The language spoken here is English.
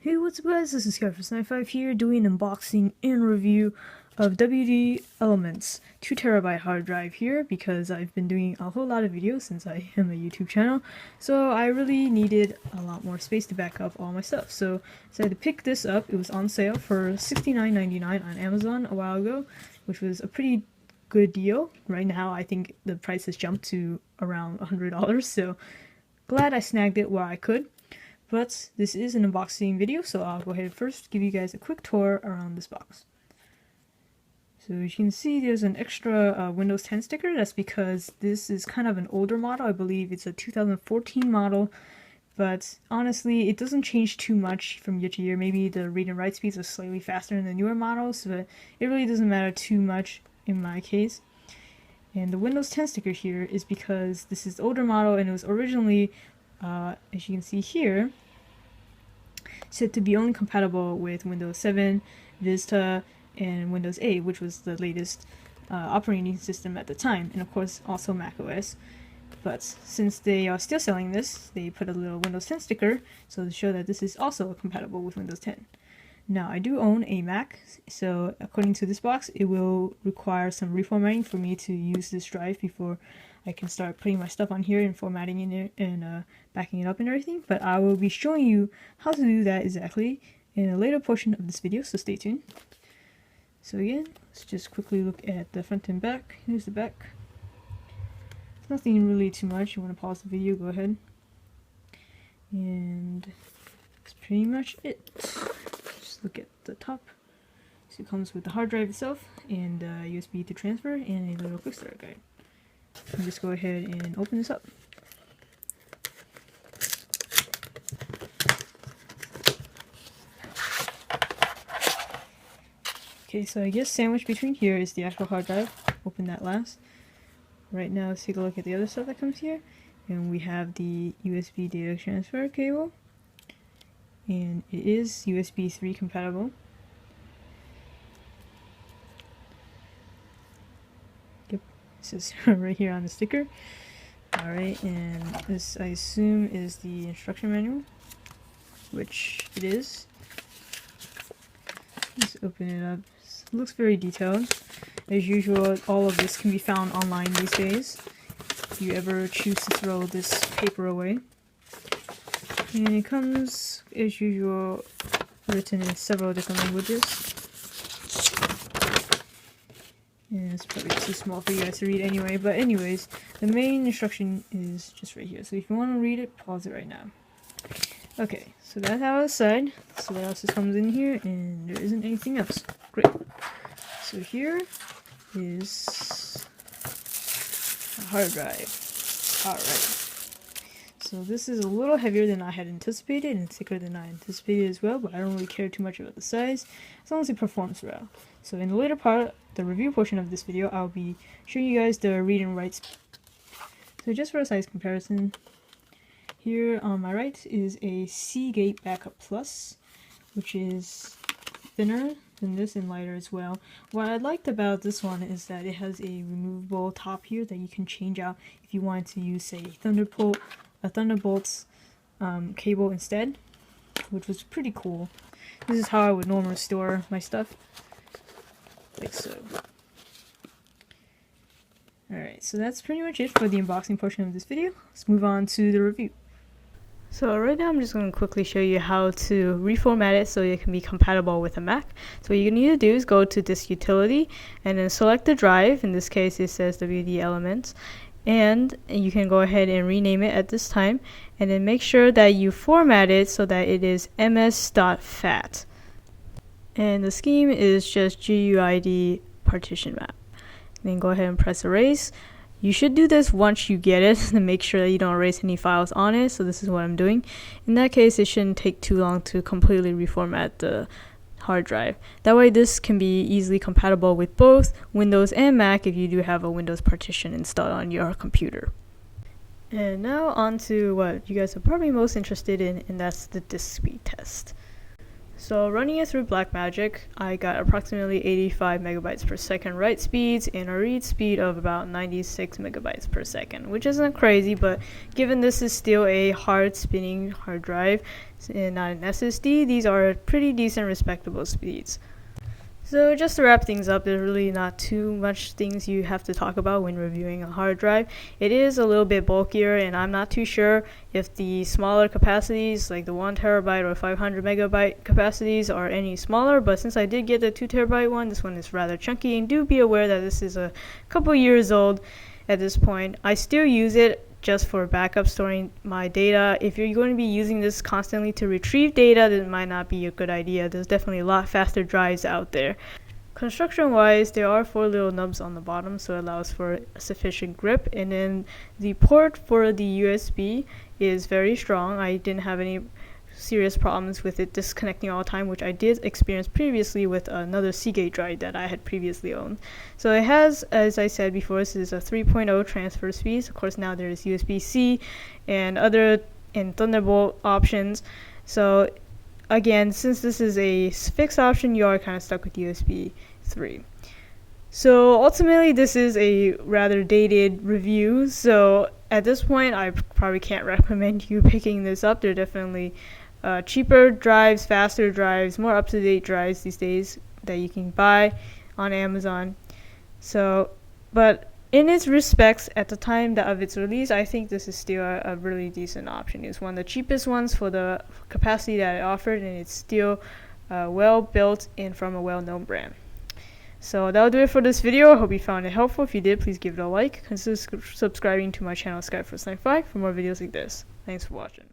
Hey, what's up guys, this is Scarface95 here doing an unboxing and review of WD Elements 2TB hard drive here because I've been doing a whole lot of videos since I am a YouTube channel, so I really needed a lot more space to back up all my stuff. So I decided to pick this up. It was on sale for $69.99 on Amazon a while ago, which was a pretty good deal. Right now I think the price has jumped to around $100, so glad I snagged it while I could. But this is an unboxing video, so I'll go ahead and first give you guys a quick tour around this box. So as you can see, there's an extra Windows 10 sticker. That's because this is kind of an older model. I believe it's a 2014 model, but honestly, it doesn't change too much from year to year. Maybe the read and write speeds are slightly faster in the newer models, but it really doesn't matter too much in my case. And the Windows 10 sticker here is because this is the older model, and it was originally as you can see here, said to be only compatible with Windows 7, Vista, and Windows 8, which was the latest operating system at the time, and of course also Mac OS. But since they are still selling this, they put a little Windows 10 sticker so to show that this is also compatible with Windows 10. Now, I do own a Mac, so according to this box, it will require some reformatting for me to use this drive before I can start putting my stuff on here and formatting in it and backing it up and everything. But I will be showing you how to do that exactly in a later portion of this video, so stay tuned. So again, let's just quickly look at the front and back. Here's the back. Nothing really too much. You want to pause the video, go ahead. And that's pretty much it. Look at the top. So it comes with the hard drive itself and USB to transfer and a little quick start guide. And just go ahead and open this up. Okay, so I guess sandwiched between here is the actual hard drive. Open that last. Right now, let's take a look at the other stuff that comes here. And we have the USB data transfer cable. And it is USB 3 compatible. Yep, it says right here on the sticker. Alright, and this I assume is the instruction manual, which it is. Let's open it up. It looks very detailed. As usual, all of this can be found online these days, if you ever choose to throw this paper away. And it comes, as usual, written in several different languages. And it's probably too small for you guys to read anyway, but anyways, the main instruction is just right here. So if you want to read it, pause it right now. Okay, so that's out of the side. So what else comes in here? And there isn't anything else. Great. So here is a hard drive. Alright. So this is a little heavier than I had anticipated and thicker than I anticipated as well, but I don't really care too much about the size as long as it performs well. So in the later part, the review portion of this video, I'll be showing you guys the read and write speed. So just for a size comparison, here on my right is a Seagate Backup Plus, which is thinner than this and lighter as well. What I liked about this one is that it has a removable top here that you can change out if you want to use, say, a Thunderbolt's cable instead, which was pretty cool. This is how I would normally store my stuff, like so. Alright, so that's pretty much it for the unboxing portion of this video. Let's move on to the review. So right now I'm just going to quickly show you how to reformat it so it can be compatible with a Mac. So what you need to do is go to Disk Utility and then select the drive. In this case it says WD Elements. And you can go ahead and rename it at this time, and then make sure that you format it so that it is ms.fat. And the scheme is just GUID partition map. And then go ahead and press erase. You should do this once you get it to make sure that you don't erase any files on it, so this is what I'm doing. In that case, it shouldn't take too long to completely reformat the hard drive. That way this can be easily compatible with both Windows and Mac if you do have a Windows partition installed on your computer. And now on to what you guys are probably most interested in, and that's the disk speed test. So running it through Blackmagic, I got approximately 85 megabytes per second write speeds and a read speed of about 96 megabytes per second, which isn't crazy, but given this is still a hard spinning hard drive and not an SSD, these are pretty decent respectable speeds. So just to wrap things up, there's really not too much things you have to talk about when reviewing a hard drive. It is a little bit bulkier, and I'm not too sure if the smaller capacities like the 1 terabyte or 500 megabyte capacities are any smaller, but since I did get the 2 terabyte one, this one is rather chunky, and do be aware that this is a couple years old at this point. I still use it just for backup storing my data. If you're going to be using this constantly to retrieve data, then it might not be a good idea. There's definitely a lot faster drives out there. Construction wise, there are 4 little nubs on the bottom, so it allows for sufficient grip, and then the port for the USB is very strong. I didn't have any serious problems with it disconnecting all the time, which I did experience previously with another Seagate drive that I had previously owned. So it has, as I said before, this is a 3.0 transfer speed. Of course, now there is USB-C and Thunderbolt options. So again, since this is a fixed option, you are kind of stuck with USB 3. So ultimately, this is a rather dated review. So at this point, I probably can't recommend you picking this up. They're definitely cheaper drives, faster drives, more up-to-date drives these days that you can buy on Amazon. So, but in its respects, at the time of its release, I think this is still a really decent option. It's one of the cheapest ones for the capacity that it offered, and it's still well built and from a well-known brand. So that'll do it for this video. I hope you found it helpful. If you did, please give it a like. Consider subscribing to my channel, Skyforce95, for more videos like this. Thanks for watching.